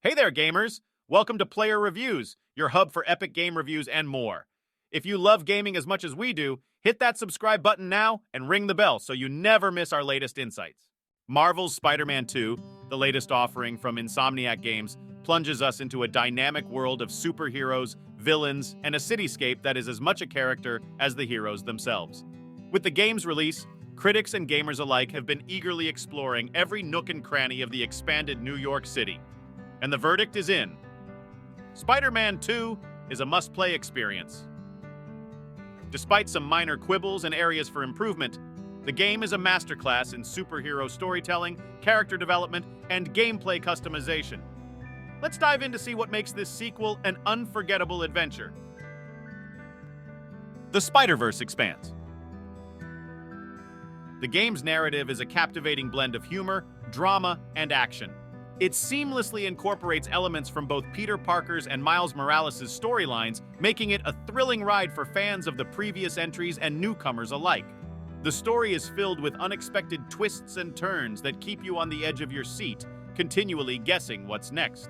Hey there, gamers! Welcome to Player Reviews, your hub for epic game reviews and more. If you love gaming as much as we do, hit that subscribe button now and ring the bell so you never miss our latest insights. Marvel's Spider-Man 2, the latest offering from Insomniac Games, plunges us into a dynamic world of superheroes, villains, and a cityscape that is as much a character as the heroes themselves. With the game's release, critics and gamers alike have been eagerly exploring every nook and cranny of the expanded New York City. And the verdict is in. Spider-Man 2 is a must-play experience. Despite some minor quibbles and areas for improvement, the game is a masterclass in superhero storytelling, character development, and gameplay customization. Let's dive in to see what makes this sequel an unforgettable adventure. The Spider-Verse expands. The game's narrative is a captivating blend of humor, drama, and action. It seamlessly incorporates elements from both Peter Parker's and Miles Morales' storylines, making it a thrilling ride for fans of the previous entries and newcomers alike. The story is filled with unexpected twists and turns that keep you on the edge of your seat, continually guessing what's next.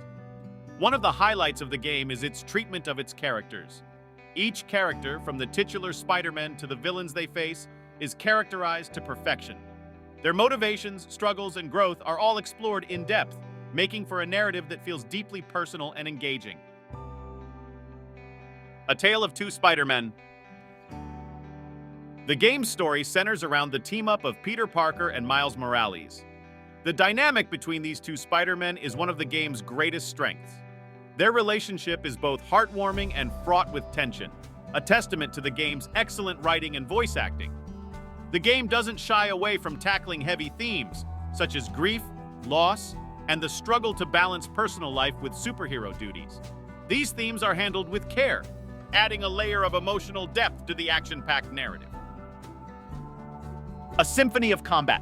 One of the highlights of the game is its treatment of its characters. Each character, from the titular Spider-Man to the villains they face, is characterized to perfection. Their motivations, struggles, and growth are all explored in depth, making for a narrative that feels deeply personal and engaging. A Tale of Two Spider-Men. The game's story centers around the team-up of Peter Parker and Miles Morales. The dynamic between these two Spider-Men is one of the game's greatest strengths. Their relationship is both heartwarming and fraught with tension, a testament to the game's excellent writing and voice acting. The game doesn't shy away from tackling heavy themes, such as grief, loss, and the struggle to balance personal life with superhero duties. These themes are handled with care, adding a layer of emotional depth to the action-packed narrative. A symphony of combat.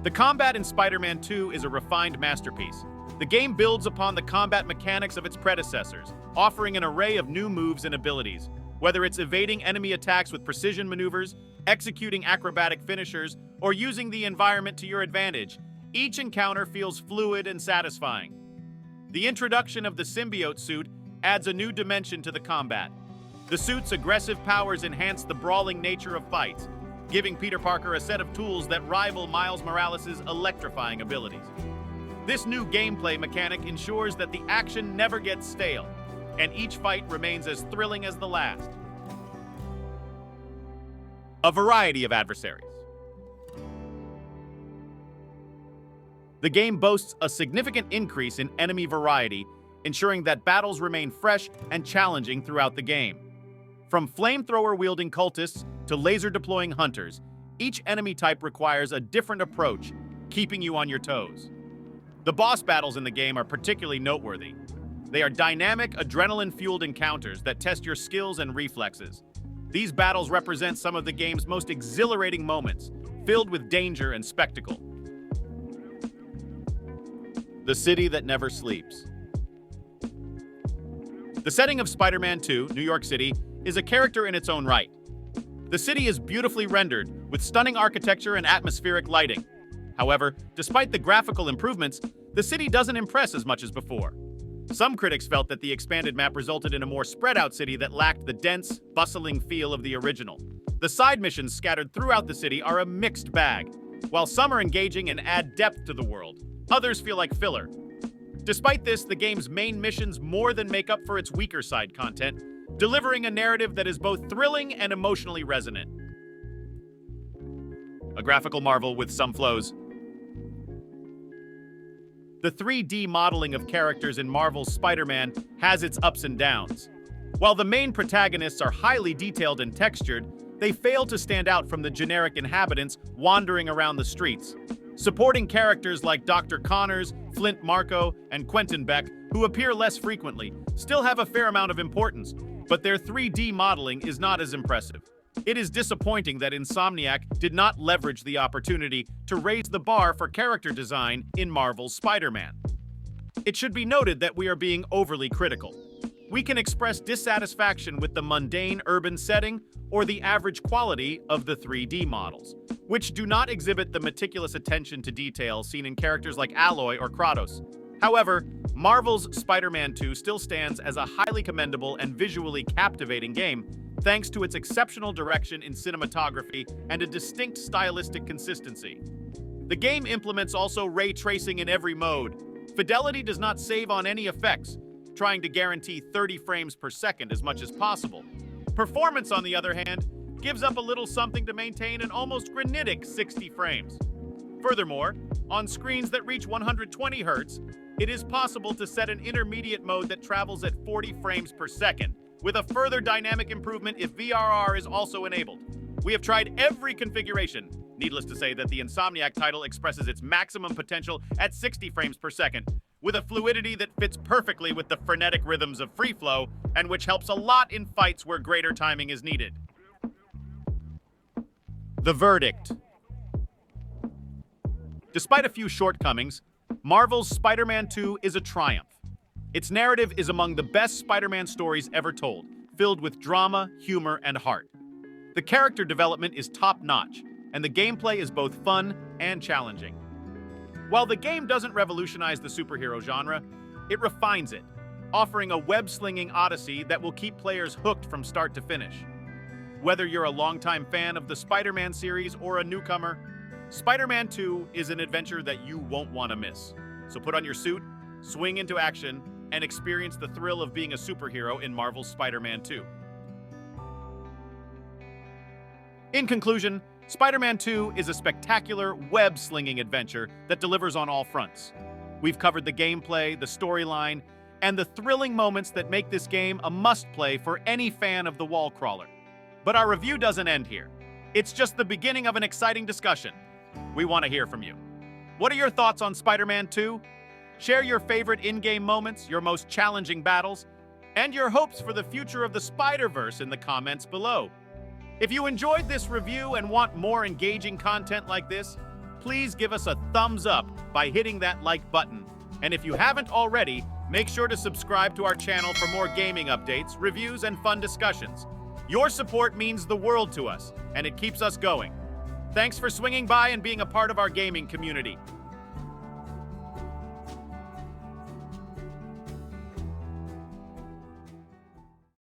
The combat in Spider-Man 2 is a refined masterpiece. The game builds upon the combat mechanics of its predecessors, offering an array of new moves and abilities. Whether it's evading enemy attacks with precision maneuvers, executing acrobatic finishers, or using the environment to your advantage, each encounter feels fluid and satisfying. The introduction of the symbiote suit adds a new dimension to the combat. The suit's aggressive powers enhance the brawling nature of fights, giving Peter Parker a set of tools that rival Miles Morales' electrifying abilities. This new gameplay mechanic ensures that the action never gets stale, and each fight remains as thrilling as the last. A variety of adversaries. The game boasts a significant increase in enemy variety, ensuring that battles remain fresh and challenging throughout the game. From flamethrower-wielding cultists to laser-deploying hunters, each enemy type requires a different approach, keeping you on your toes. The boss battles in the game are particularly noteworthy. They are dynamic, adrenaline-fueled encounters that test your skills and reflexes. These battles represent some of the game's most exhilarating moments, filled with danger and spectacle. The City That Never Sleeps. The setting of Spider-Man 2, New York City, is a character in its own right. The city is beautifully rendered, with stunning architecture and atmospheric lighting. However, despite the graphical improvements, the city doesn't impress as much as before. Some critics felt that the expanded map resulted in a more spread-out city that lacked the dense, bustling feel of the original. The side missions scattered throughout the city are a mixed bag. While some are engaging and add depth to the world, others feel like filler. Despite this, the game's main missions more than make up for its weaker side content, delivering a narrative that is both thrilling and emotionally resonant. A graphical marvel with some flows. The 3D modeling of characters in Marvel's Spider-Man has its ups and downs. While the main protagonists are highly detailed and textured, they fail to stand out from the generic inhabitants wandering around the streets. Supporting characters like Dr. Connors, Flint Marko, and Quentin Beck, who appear less frequently, still have a fair amount of importance, but their 3D modeling is not as impressive. It is disappointing that Insomniac did not leverage the opportunity to raise the bar for character design in Marvel's Spider-Man. It should be noted that we are being overly critical. We can express dissatisfaction with the mundane urban setting or the average quality of the 3D models, which do not exhibit the meticulous attention to detail seen in characters like Aloy or Kratos. However, Marvel's Spider-Man 2 still stands as a highly commendable and visually captivating game, thanks to its exceptional direction in cinematography and a distinct stylistic consistency. The game implements also ray tracing in every mode. Fidelity does not save on any effects, trying to guarantee 30 frames per second as much as possible. Performance, on the other hand, gives up a little something to maintain an almost granitic 60 frames. Furthermore, on screens that reach 120 Hz, it is possible to set an intermediate mode that travels at 40 frames per second, with a further dynamic improvement if VRR is also enabled. We have tried every configuration. Needless to say that the Insomniac title expresses its maximum potential at 60 frames per second, with a fluidity that fits perfectly with the frenetic rhythms of free flow, and which helps a lot in fights where greater timing is needed. The verdict. Despite a few shortcomings, Marvel's Spider-Man 2 is a triumph. Its narrative is among the best Spider-Man stories ever told, filled with drama, humor, and heart. The character development is top-notch, and the gameplay is both fun and challenging. While the game doesn't revolutionize the superhero genre, it refines it, offering a web-slinging odyssey that will keep players hooked from start to finish. Whether you're a longtime fan of the Spider-Man series or a newcomer, Spider-Man 2 is an adventure that you won't want to miss. So put on your suit, swing into action, and experience the thrill of being a superhero in Marvel's Spider-Man 2. In conclusion, Spider-Man 2 is a spectacular, web-slinging adventure that delivers on all fronts. We've covered the gameplay, the storyline, and the thrilling moments that make this game a must-play for any fan of the wall crawler. But our review doesn't end here. It's just the beginning of an exciting discussion. We want to hear from you. What are your thoughts on Spider-Man 2? Share your favorite in-game moments, your most challenging battles, and your hopes for the future of the Spider-Verse in the comments below. If you enjoyed this review and want more engaging content like this, please give us a thumbs up by hitting that like button. And if you haven't already, make sure to subscribe to our channel for more gaming updates, reviews, and fun discussions. Your support means the world to us, and it keeps us going. Thanks for swinging by and being a part of our gaming community.